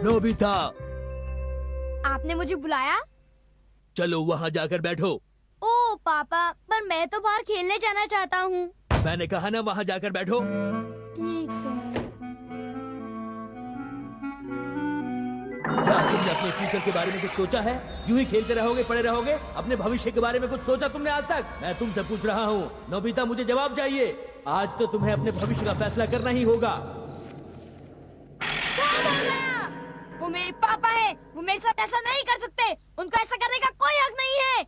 Nobita, आपने मुझे बुलाया? चलो वहाँ जाकर बैठो। ओ पापा, पर मैं तो बाहर खेलने जाना चाहता हूँ। मैंने कहा ना वहाँ जाकर बैठो। ठीक है। क्या तुमने अपने फ्यूचर के बारे में कुछ सोचा है? यूं ही खेलते रहोगे, पड़े रहोगे? अपने भविष्य के बारे में कुछ सोचा तुमने आज तक? मैं तुमसे पूछ रहा हूँ नोबिता, मुझे जवाब चाहिए। आज तो तुम्हें अपने भविष्य का फैसला करना ही होगा। वो मेरे पापा है, वो मेरे साथ ऐसा नहीं कर सकते। उनको ऐसा करने का कोई हक नहीं है।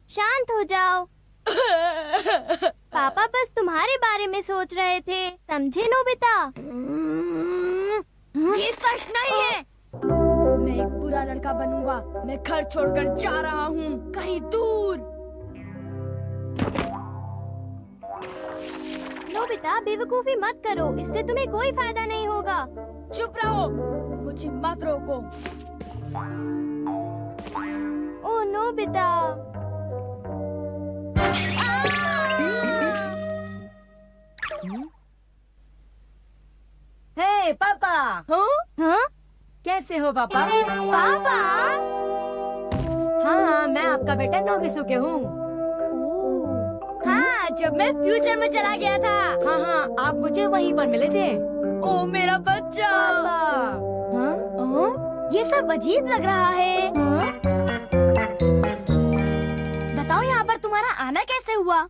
शांत हो जाओ। पापा बस तुम्हारे बारे में सोच रहे थे, समझे नोबिता? ये सच नहीं है। मैं एक बुरा लड़का बनूंगा। मैं घर छोड़कर जा रहा हूँ, कहीं दूर। नोबिता, बेवकूफी मत करो, इससे तुम्हें कोई फायदा नहीं होगा। चुप रहो, मुझे मत रोको। ओ नोबिता। हे पापा। हाँ? कैसे हो पापा? पापा? हाँ, मैं आपका बेटा नोबिसुके हूँ। हाँ, जब मैं फ्यूचर में चला गया था। हाँ हाँ, आप मुझे वहीं पर मिले थे। ओ मेरा बच्चा। पापा। हाँ? ये सब अजीब लग रहा है। बताओ यहाँ पर तुम्हारा आना कैसे हुआ?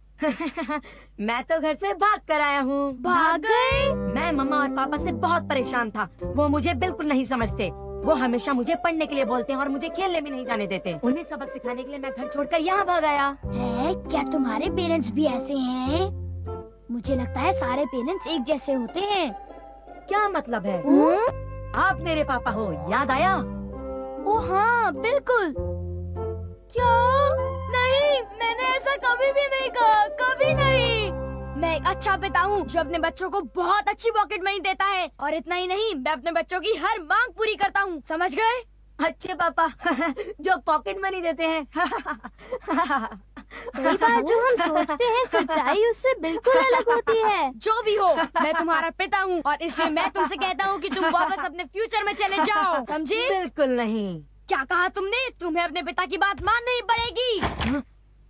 मैं तो घर से भाग कर आया हूँ। भाग गए? मैं मम्मा और पापा से बहुत परेशान था। वो मुझे बिल्कुल नहीं समझते। वो हमेशा मुझे पढ़ने के लिए बोलते हैं और मुझे खेलने भी नहीं जाने देते। उन्हें सबक सिखाने के लिए मैं घर छोड़कर यहाँ भाग आया। है, क्या तुम्हारे पेरेंट्स भी ऐसे हैं? मुझे लगता है सारे पेरेंट्स एक जैसे होते हैं। क्या मतलब है? आप मेरे पापा हो, याद आया? ओ हाँ, बिल्कुल। क्या? नहीं, मैंने ऐसा कभी भी नहीं कहा, कभी नहीं। मैं एक अच्छा पिता हूँ जो अपने बच्चों को बहुत अच्छी पॉकेट मनी देता है, और इतना ही नहीं, मैं अपने बच्चों की हर मांग पूरी करता हूँ, समझ गए? अच्छे पापा जो पॉकेट मनी देते हैं। कई बार जो हम सोचते हैं सच्चाई उससे बिल्कुल अलग होती है। जो भी हो, मैं तुम्हारा पिता हूँ और इसलिए मैं तुमसे कहता हूँ कि तुम वापस अपने फ्यूचर में चले जाओ, समझे? बिल्कुल नहीं। क्या कहा तुमने? तुम्हें अपने पिता की बात माननी पड़ेगी।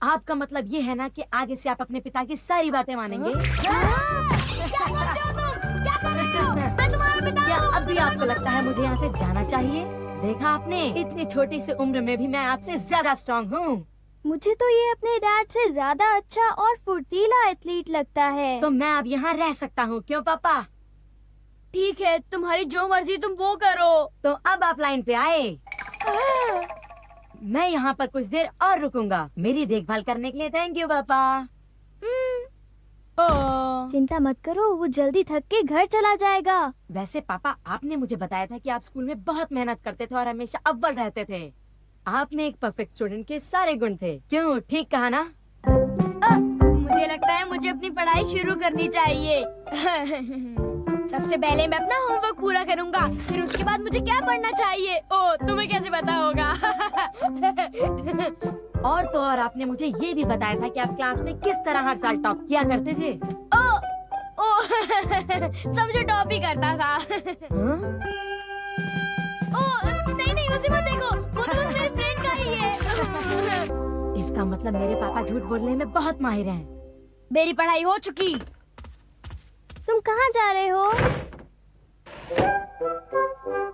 आपका मतलब ये है ना कि आगे से आप अपने पिता की सारी बातें मानेंगे? क्या करते हो तुम? क्या कर रहे हो? मैं तुम्हारा पिता क्या हूँ। अब भी आपको लगता है मुझे यहाँ से जाना चाहिए? देखा आपने, इतनी छोटी सी उम्र में भी मैं आपसे ज्यादा स्ट्रॉन्ग हूँ। मुझे तो ये अपने डैड से ज्यादा अच्छा और फुर्तीला एथलीट लगता है। तो मैं अब यहाँ रह सकता हूँ, क्यों पापा? ठीक है, तुम्हारी जो मर्जी तुम वो करो। तो अब आप लाइन पे आए। मैं यहाँ पर कुछ देर और रुकूंगा। मेरी देखभाल करने के लिए थैंक यू पापा। चिंता मत करो, वो जल्दी थक के घर चला जाएगा। वैसे पापा, आपने मुझे बताया था कि आप स्कूल में बहुत मेहनत करते थे और हमेशा अव्वल रहते थे। आप में एक परफेक्ट स्टूडेंट के सारे गुण थे, क्यों? ठीक कहा ना? मुझे लगता है मुझे अपनी पढ़ाई शुरू करनी चाहिए। सबसे पहले मैं अपना होमवर्क पूरा करूंगा, फिर उसके बाद मुझे क्या पढ़ना चाहिए? ओ, तुम्हें कैसे पता होगा? और तो और आपने मुझे ये भी बताया था कि आप क्लास में किस तरह हर साल टॉप किया करते थे। ओ, समझे टॉप ही करता था। ओ, नहीं, उसे मत देखो, वो तो मेरे फ्रेंड का ही है। इसका मतलब मेरे पापा झूठ बोलने में बहुत माहिर हैं। मेरी पढ़ाई हो चुकी। तुम कहाँ जा रहे हो?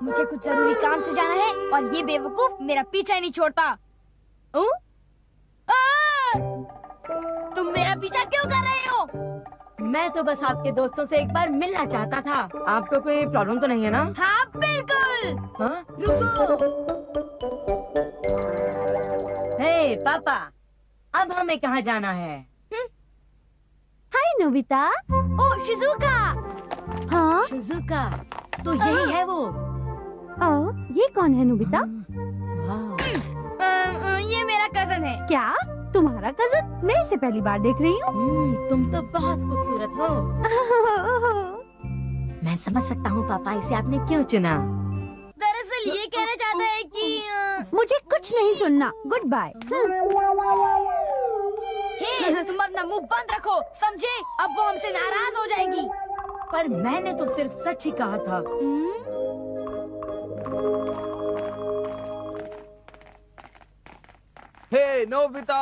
मुझे कुछ जरूरी काम से जाना है और ये बेवकूफ मेरा पीछा ही नहीं छोड़ता। तुम मेरा पीछा क्यों कर रहे हो? मैं तो बस आपके दोस्तों से एक बार मिलना चाहता था। आपको कोई प्रॉब्लम तो नहीं है ना? हाँ बिल्कुल। हाँ? रुको। हे पापा, अब हमें कहाँ जाना है? हाय नोबिता। ओ शिजुका। हाँ? शिजुका, तो यही है वो। ये कौन है नोबिता? वाह। ये मेरा कजन है। क्या? तुम्हारा कजन? मैं इसे पहली बार देख रही हूँ। तुम तो बहुत खूबसूरत हो। मैं समझ सकता हूँ पापा, इसे आपने क्यों चुना। दरअसल ये कहना चाहता है कि मुझे कुछ नहीं सुनना। Good bye. हे, तुम अपना मुंह बंद रखो, समझे? अब वो हमसे नाराज हो जाएगी। पर मैंने तो सिर्फ सच ही कहा था। हे नोबिता,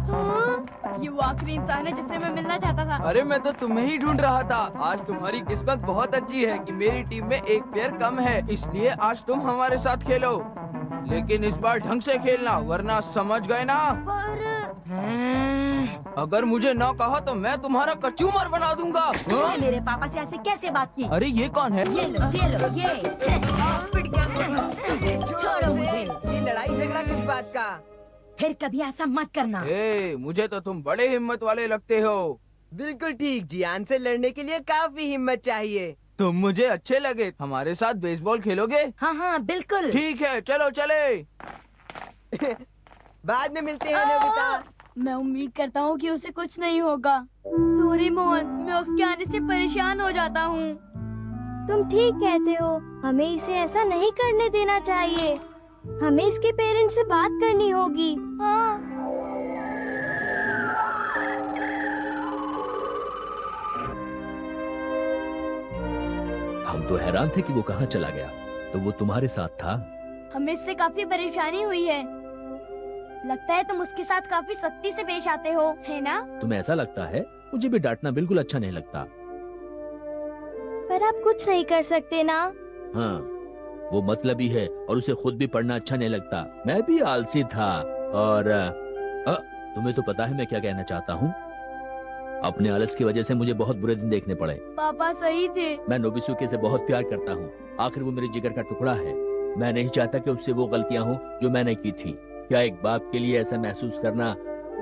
हाँ? ये वो आखिरी इंसान है जिससे मैं मिलना चाहता था। अरे मैं तो तुम्हें ही ढूंढ रहा था। आज तुम्हारी किस्मत बहुत अच्छी है कि मेरी टीम में एक प्लेयर कम है, इसलिए आज तुम हमारे साथ खेलो। लेकिन इस बार ढंग से खेलना, वरना समझ गए ना। पर अगर मुझे न कहा तो मैं तुम्हारा कचूमर बना दूंगा। तुमने मेरे पापा से ऐसे कैसे बात की? अरे ये कौन है? ये लो, ये लो, ये। छोड़ो मुझे। ये लड़ाई झगड़ा किस बात का? फिर कभी ऐसा मत करना। ए, मुझे तो तुम बड़े हिम्मत वाले लगते हो। बिल्कुल ठीक, जियान से लड़ने के लिए काफी हिम्मत चाहिए। तुम मुझे अच्छे लगे। हमारे साथ बेसबॉल खेलोगे? हाँ हाँ बिल्कुल। ठीक है, चलो चले। बाद में मिलते हैं नोबिता। मैं उम्मीद करता हूँ कि उसे कुछ नहीं होगा। डोरेमोन, मैं उसके आने से परेशान हो जाता हूँ। तुम ठीक कहते हो, हमें इसे ऐसा नहीं करने देना चाहिए। हमें इसके पेरेंट्स से बात करनी होगी। हाँ। हम तो हैरान थे कि वो कहाँ चला गया, तो वो तुम्हारे साथ था। हमें इससे काफी परेशानी हुई है। लगता है तुम उसके साथ काफी सख्ती से पेश आते हो, है ना? तुम्हें ऐसा लगता है? मुझे भी डांटना बिल्कुल अच्छा नहीं लगता। पर आप कुछ नहीं कर सकते ना। हाँ, वो मतलबी है और उसे खुद भी पढ़ना अच्छा नहीं लगता। मैं भी आलसी था। और तुम्हें तो पता है मैं क्या कहना चाहता हूँ। अपने आलस की वजह से मुझे बहुत बुरे दिन देखने पड़े। पापा सही थे। मैं नोबिसुके से बहुत प्यार करता हूँ। आखिर वो मेरे जिगर का टुकड़ा है। मैं नहीं चाहता कि उससे वो गलतियाँ हों जो मैंने की थी। क्या एक बाप के लिए ऐसा महसूस करना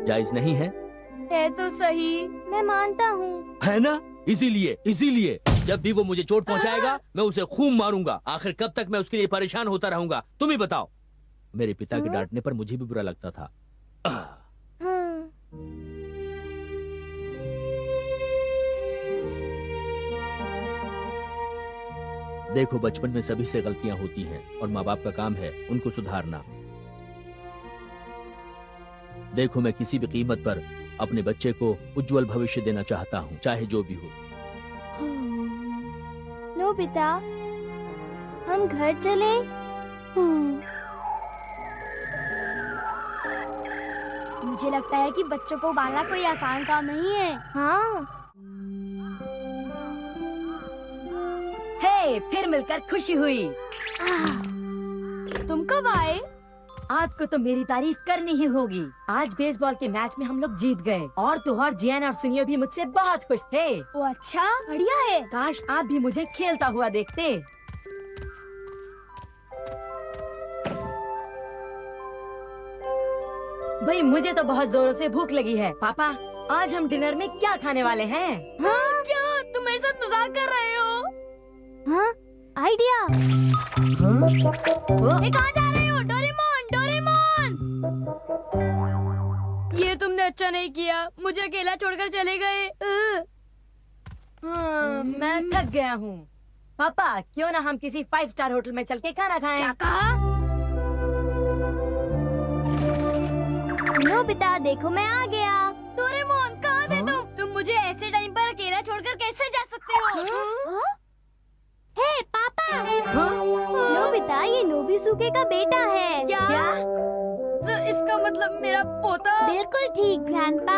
जायज नहीं है? है तो सही। मैं मानता हूँ। है ना? इसीलिए जब भी वो मुझे चोट पहुंचाएगा मैं उसे खूब मारूंगा। आखिर कब तक मैं उसके लिए परेशान होता रहूंगा? तुम ही बताओ। मेरे पिता के डांटने पर मुझे भी बुरा लगता था। देखो, बचपन में सभी से गलतियां होती हैं और माँ बाप का काम है उनको सुधारना। देखो, मैं किसी भी कीमत पर अपने बच्चे को उज्जवल भविष्य देना चाहता हूँ, चाहे जो भी हो। नोबिता, हम घर चले? मुझे लगता है कि बच्चों को पालना कोई आसान काम नहीं है। हाँ। हे, फिर मिलकर खुशी हुई। तुम कब आए? आपको तो मेरी तारीफ करनी ही होगी। आज बेसबॉल के मैच में हम लोग जीत गए और तो और जियान और सुनियो भी मुझसे बहुत खुश थे। ओ अच्छा, बढ़िया है। काश आप भी मुझे खेलता हुआ देखते। भाई, मुझे तो बहुत जोरों से भूख लगी है। पापा, आज हम डिनर में क्या खाने वाले हैं? हाँ, क्या तुम मेरे साथ मजाक कर रहे हो? हाँ, आइडिया। ये कहाँ जा रहे हो? Doraemon, Doraemon! ये तुमने अच्छा नहीं किया, मुझे अकेला छोड़कर चले गए। मैं थक गया हूँ। पापा, क्यों ना हम किसी 5 स्टार होटल में चल के खाना खाएं? क्या कहा? नोबिता, देखो मैं आ गया। डोरेमोन, कहाँ थे तुम? तुम मुझे ऐसे टाइम पर अकेला छोड़कर कैसे जा सकते हो? हे पापा! नोबिता, ये नोबिसुके का बेटा है। क्या? तो इसका मतलब मेरा पोता? बिल्कुल ठीक, ग्रैंडपा।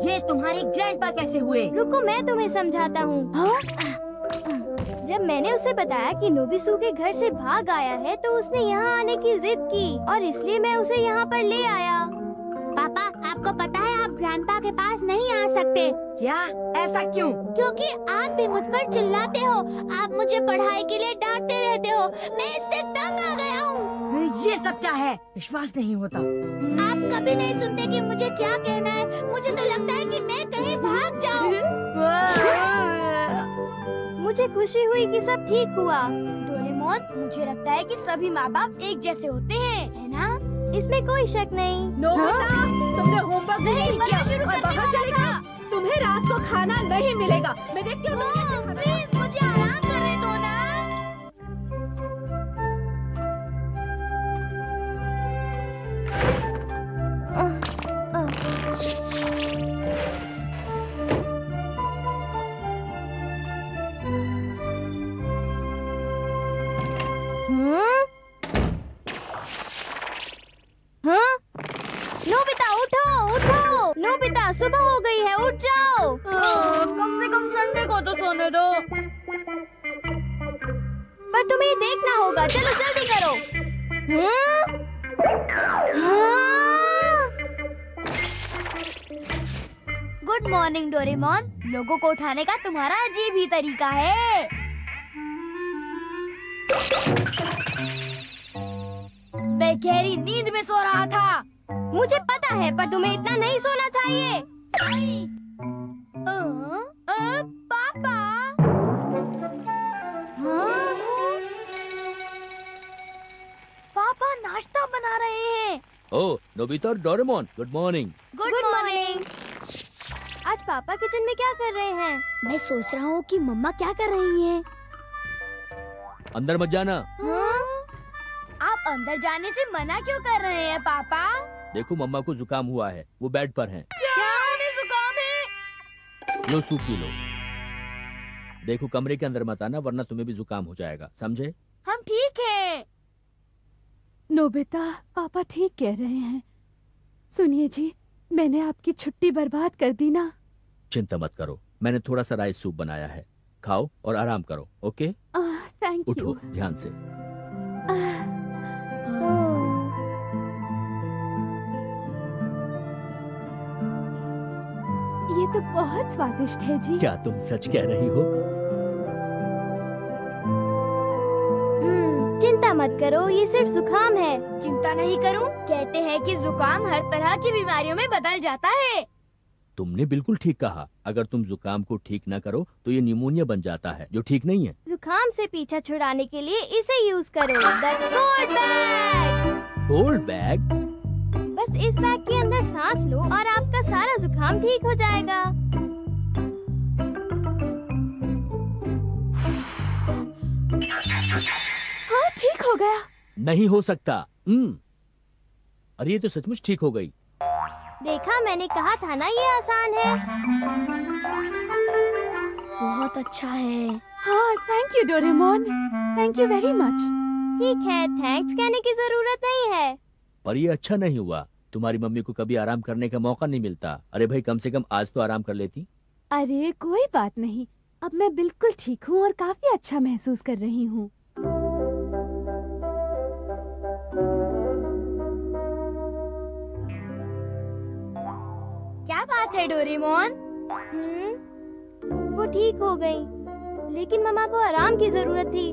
ये तुम्हारे ग्रैंडपा कैसे हुए? रुको, मैं तुम्हें समझाता हूँ। जब मैंने उसे बताया कि नोबिसुके घर से भाग आया है, तो उसने यहाँ आने की जिद की और इसलिए मैं उसे यहाँ पर ले आया। पापा, आपको पता है आप ग्रैंडपा के पास नहीं आ सकते। क्या? ऐसा क्यों? क्योंकि आप भी मुझ पर चिल्लाते हो। आप मुझे पढ़ाई के लिए डांटते रहते हो। मैं इससे तंग आ गया हूँ। ये सब क्या है? विश्वास नहीं होता। आप कभी नहीं सुनते कि मुझे क्या कहना है। मुझे तो लगता है कि मैं कहीं भाग जाऊँ। मुझे खुशी हुई कि सब ठीक हुआ। डोरेमोन, मुझे लगता है कि सभी माँ बाप एक जैसे होते हैं, है ना? इसमें कोई शक नहीं। नोबिता, तुमने होमवर्क नहीं किया शुरू और करने बाहर वाला चली था। गई। तुम्हें रात को खाना नहीं मिलेगा। मैं देखती हूँ तुम कैसे खाना खाते हो। प्लीज मुझे आराम करने दो ना। नोबिता, सुबह हो गई है, उठ जाओ। कम से कम संडे को तो सोने दो। पर तुम्हें देखना होगा, चलो जल्दी करो। Good morning Doraemon. लोगों को उठाने का तुम्हारा अजीब ही तरीका है। मैं गहरी नींद में सो रहा था। मुझे पता है, पर तुम्हें इतना नहीं सोना चाहिए। पापा। पापा नाश्ता बना रहे हैं। ओह, नोबिता और Doraemon, good morning. Good morning. आज पापा किचन में क्या कर रहे हैं? मैं सोच रहा हूँ कि मम्मा क्या कर रही हैं। अंदर मत जाना। आप अंदर जाने से मना क्यों कर रहे हैं पापा? देखो, मम्मा को जुकाम हुआ है, वो बेड पर हैं। क्या उन्हें जुकाम है? लो सूप पी लो। देखो, कमरे के अंदर मत आना, वरना तुम्हें भी जुकाम हो जाएगा, समझे? हम ठीक हैं। नोबिता, पापा ठीक कह रहे हैं। सुनिए जी, मैंने आपकी छुट्टी बर्बाद कर दी ना। चिंता मत करो, मैंने थोड़ा सा राइस सूप बनाया है, खाओ और आराम करो। ओके, थैंक उठो यू। ध्यान से। ये तो बहुत स्वादिष्ट है जी। क्या तुम सच कह रही हो? चिंता मत करो, ये सिर्फ जुकाम है। चिंता नहीं करूं? कहते हैं कि जुकाम हर तरह की बीमारियों में बदल जाता है। तुमने बिल्कुल ठीक कहा। अगर तुम जुकाम को ठीक न करो तो ये निमोनिया बन जाता है, जो ठीक नहीं है। जुकाम से पीछा छुड़ाने के लिए इसे यूज करो, the cold bag. Cold bag? बस इस बैग के अंदर सांस लो और आपका सारा जुकाम ठीक हो जाएगा। हाँ, ठीक हो गया। नहीं हो सकता। अरे ये तो सचमुच ठीक हो गई। देखा, मैंने कहा था ना, ये आसान है। बहुत अच्छा है। हाँ, thank you Doraemon, thank you very much. ठीक है, थैंक्स कहने की जरूरत नहीं है। पर ये अच्छा नहीं हुआ। तुम्हारी मम्मी को कभी आराम करने का मौका नहीं मिलता। अरे भाई, कम से कम आज तो आराम कर लेती। अरे कोई बात नहीं, अब मैं बिल्कुल ठीक हूँ और काफी अच्छा महसूस कर रही हूँ। क्या बात है डोरेमोन? वो ठीक हो गई, लेकिन मम्मा को आराम की जरूरत थी।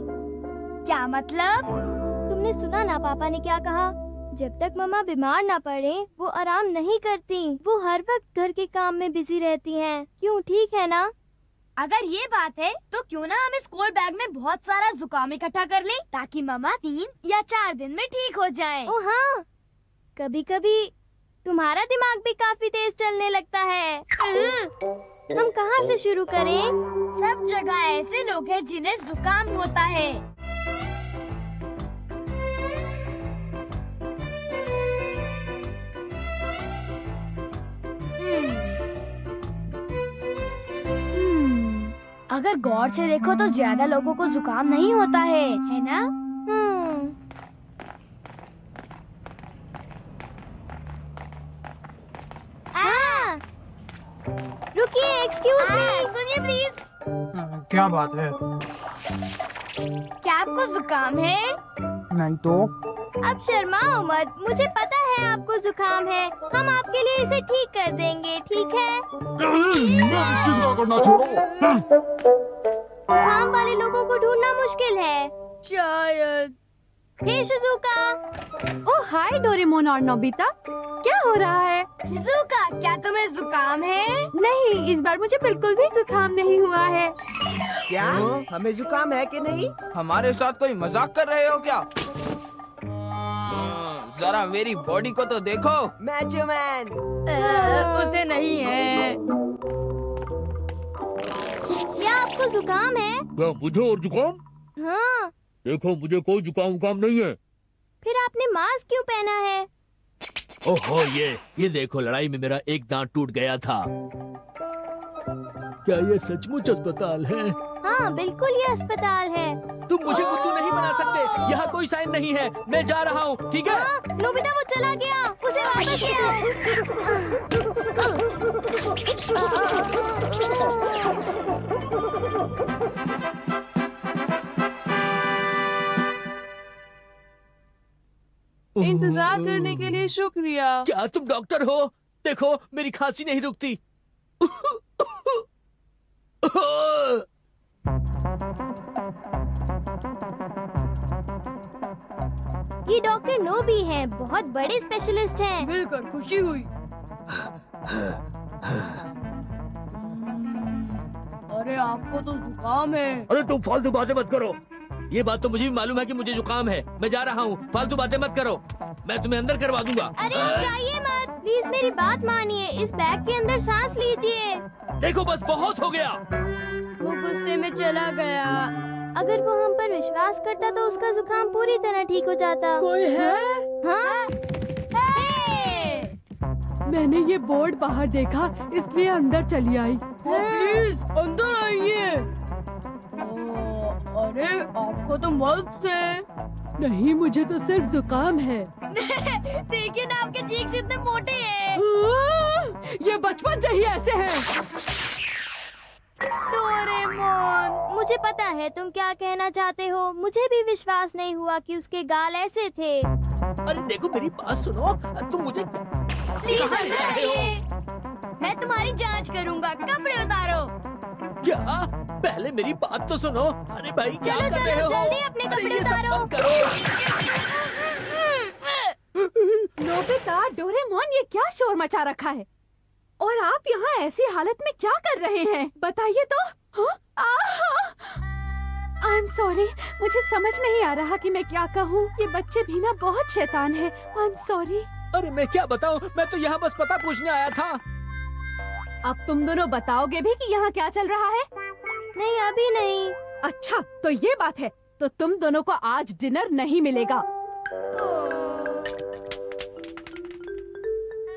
क्या मतलब? तुमने सुना ना पापा ने क्या कहा? जब तक मम्मा बीमार ना पड़े, वो आराम नहीं करती। वो हर वक्त घर के काम में बिजी रहती हैं। क्यों, ठीक है ना? अगर ये बात है तो क्यों ना हम स्कूल बैग में बहुत सारा जुकाम इकट्ठा कर लें, ताकि मम्मा 3 या 4 दिन में ठीक हो जाएं। ओ हाँ, कभी कभी तुम्हारा दिमाग भी काफी तेज चलने लगता है। हम कहाँ से शुरू करें? सब जगह ऐसे लोग हैं जिन्हें जुकाम होता है। अगर गौर से देखो तो ज्यादा लोगों को जुकाम नहीं होता है ना? रुकिए, एक्सक्यूज मी। सुनिए प्लीज। क्या बात है? क्या आपको जुकाम है? नहीं तो। अब शर्माओ मत, मुझे पता है आपको जुकाम है। हम आपके लिए इसे ठीक कर देंगे, ठीक है? चिंता करना छोड़ो। जुकाम वाले लोगों को ढूंढना मुश्किल है। शायद। हे शिजुका। ओह हाय डोरेमोन और नोबिता, क्या हो रहा है? शिजुका, क्या तुम्हें जुकाम है? नहीं, इस बार मुझे बिल्कुल भी जुकाम नहीं हुआ है। क्या हमें जुकाम है कि नहीं? हमारे साथ कोई मजाक कर रहे हो क्या? जरा मेरी बॉडी को तो देखो। मैचो मैन। उसे नहीं है। क्या आपको जुकाम है? क्या मुझे और जुकाम? हाँ। देखो, मुझे कोई जुकाम उकाम नहीं है। फिर आपने मास्क क्यों पहना है? ओहो, ये देखो, लड़ाई में मेरा एक दांत टूट गया था। क्या ये सचमुच अस्पताल है? हाँ बिल्कुल, ये अस्पताल है। तुम मुझे बुद्धू नहीं बना सकते। यहाँ कोई साइन नहीं है। मैं जा रहा हूँ, ठीक है? हाँ, नोबिता वो चला गया, उसे वापस ले आओ। इंतजार करने के लिए शुक्रिया। क्या तुम डॉक्टर हो? देखो मेरी खांसी नहीं रुकती। ये डॉक्टर नोबी हैं, बहुत बड़े स्पेशलिस्ट हैं। मिलकर खुशी हुई। अरे आपको तो जुकाम है। अरे तुम फालतू बातें मत करो। ये बात तो मुझे भी मालूम है कि मुझे जुकाम है। मैं जा रहा हूँ, फालतू बातें मत करो। मैं तुम्हें अंदर करवा दूंगा। अरे जाइए मत, प्लीज मेरी बात मानिए। इस बैग के अंदर सांस लीजिए। देखो बस बहुत हो गया। वो गुस्से में चला गया। अगर वो हम पर विश्वास करता तो उसका जुकाम पूरी तरह ठीक हो जाता। कोई है? हाँ? मैंने ये बोर्ड बाहर देखा, इसलिए अंदर चली आई। प्लीज अंदर आइए। अरे आपको तो मस्त है। नहीं, मुझे तो सिर्फ जुकाम है। देखिए ना, आपके चीक्स इतने मोटे हैं। ये बचपन से ही ऐसे हैं। डोरेमोन, मुझे पता है तुम क्या कहना चाहते हो। मुझे भी विश्वास नहीं हुआ कि उसके गाल ऐसे थे। अरे देखो मेरी बात सुनो। तुम मुझे प्लीज अंदर आइए। मैं तुम्हारी जांच करूंगा। कपड़े उतारो। क्या? पहले मेरी बात तो सुनो। अरे भाई क्या चलो कर रहे चलो हो? जल्दी अपने अरे कपड़े ये सब उतारो। मत करो। नोबिता, डोरेमोन, ये क्या शोर मचा रखा है? और आप यहाँ ऐसी हालत में क्या कर रहे हैं? बताइए तो। आई एम सॉरी, मुझे समझ नहीं आ रहा कि मैं क्या कहूँ। ये बच्चे भी ना बहुत शैतान है। I am sorry. अरे मैं क्या बताऊँ? मैं तो यहाँ बस पता पूछने आया था। अब तुम दोनों बताओगे भी कि यहाँ क्या चल रहा है? नहीं अभी नहीं। अच्छा, तो ये बात है। तो तुम दोनों को आज डिनर नहीं मिलेगा।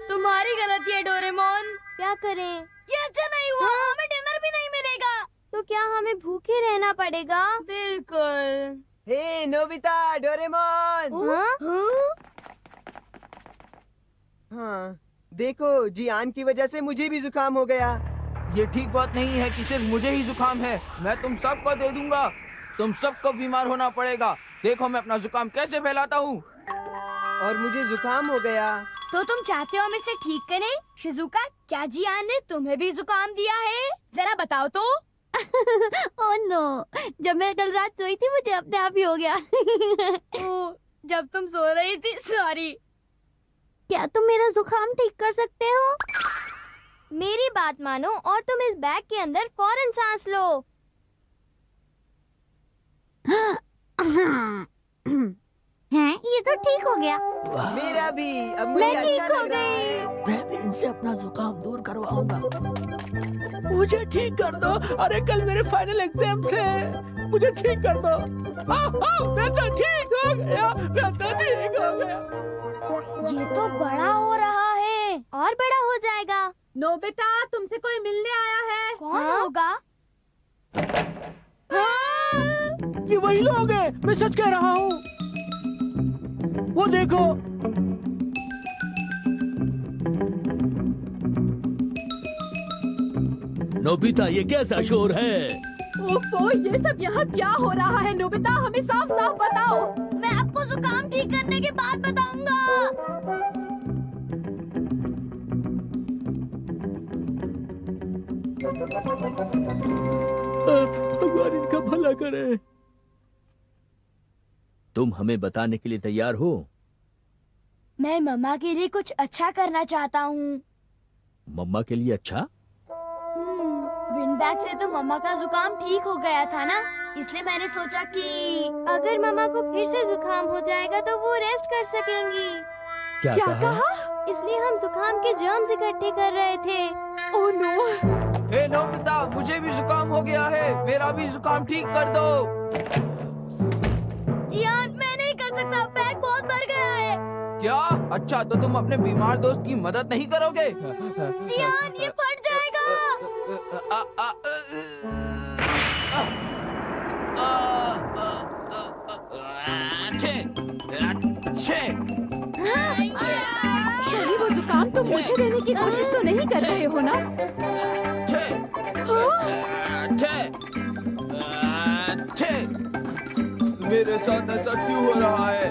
तुम्हारी गलती है डोरेमोन। क्या करें? ये अच्छा नहीं हुआ। हमें डिनर भी नहीं मिलेगा। तो क्या हमें भूखे रहना पड़ेगा? बिल्कुल। हे नोबिता, डोरेमोन। हाँ? हाँ, देखो जियान की वजह से मुझे भी जुकाम हो गया। ये ठीक बात नहीं है कि सिर्फ मुझे ही जुकाम है। मैं तुम सबको दे दूंगा। तुम सबको बीमार होना पड़ेगा। देखो मैं अपना जुकाम कैसे फैलाता हूँ। और मुझे जुकाम हो गया। तो तुम चाहते हो हम इसे ठीक करें? शिजुका, क्या जियान ने तुम्हें भी जुकाम दिया है? जरा बताओ तो। ओह नो, जब मैं कल रात सोई थी मुझे अपने आप ही हो गया। ओह, जब तुम सो रही थी। सॉरी। क्या तुम मेरा जुकाम ठीक कर सकते हो? मेरी बात मानो और तुम इस बैग के अंदर फौरन सांस लो। हैं, ये तो ठीक हो गया। मेरा भी। अब मुझे मैं ठीक अच्छा हो लग रहा गई। है। मैं भी इनसे अपना जुकाम दूर करवाऊंगा। मुझे ठीक कर दो। अरे कल मेरे फाइनल एग्जाम्स हैं। मुझे ठीक कर दो। मैं तो ठीक हो गया। मैं तो ठीक हो गया। ये तो बड़ा हो रहा है। और बड़ा हो जाएगा। नोबिता, तुमसे कोई मिलने आया है? कौन हाँ? होगा? ये वही लोग हैं। मैं सच कह रहा हूँ। वो देखो। नोबिता, ये कैसा शोर है? ओफो, ये सब यहाँ क्या हो रहा है? नोबिता, हमें साफ साफ बताओ। मैं आपको जुकाम ठीक करने के बाद बताऊंगा। भगवान इनका भला करे। तुम हमें बताने के लिए तैयार हो? मैं मम्मा के लिए कुछ अच्छा करना चाहता हूँ। मम्मा के लिए अच्छा? विंड बैग से तो मम्मा का जुकाम ठीक हो गया था ना, इसलिए मैंने सोचा कि अगर मम्मा को फिर से जुकाम हो जाएगा तो वो रेस्ट कर सकेंगी। क्या कहा? इसलिए हम जुकाम के जर्म्स इकट्ठे कर रहे थे। Oh no. हे नोबिता, मुझे भी जुकाम हो गया है। मेरा भी जुकाम ठीक कर दो। जियान, मैं नहीं कर सकता। बैग बहुत भर गया है। क्या? अच्छा, तो तुम अपने बीमार दोस्त की मदद नहीं करोगे? जियान, ये फट जाएगा। अच्छे अच्छे कहीं वो जुकाम तुम मुझे देने की कोशिश तो नहीं कर रहे हो ना? अच्छे अच्छे अच्छे मेरे साथ ऐसा क्यों हो रहा है?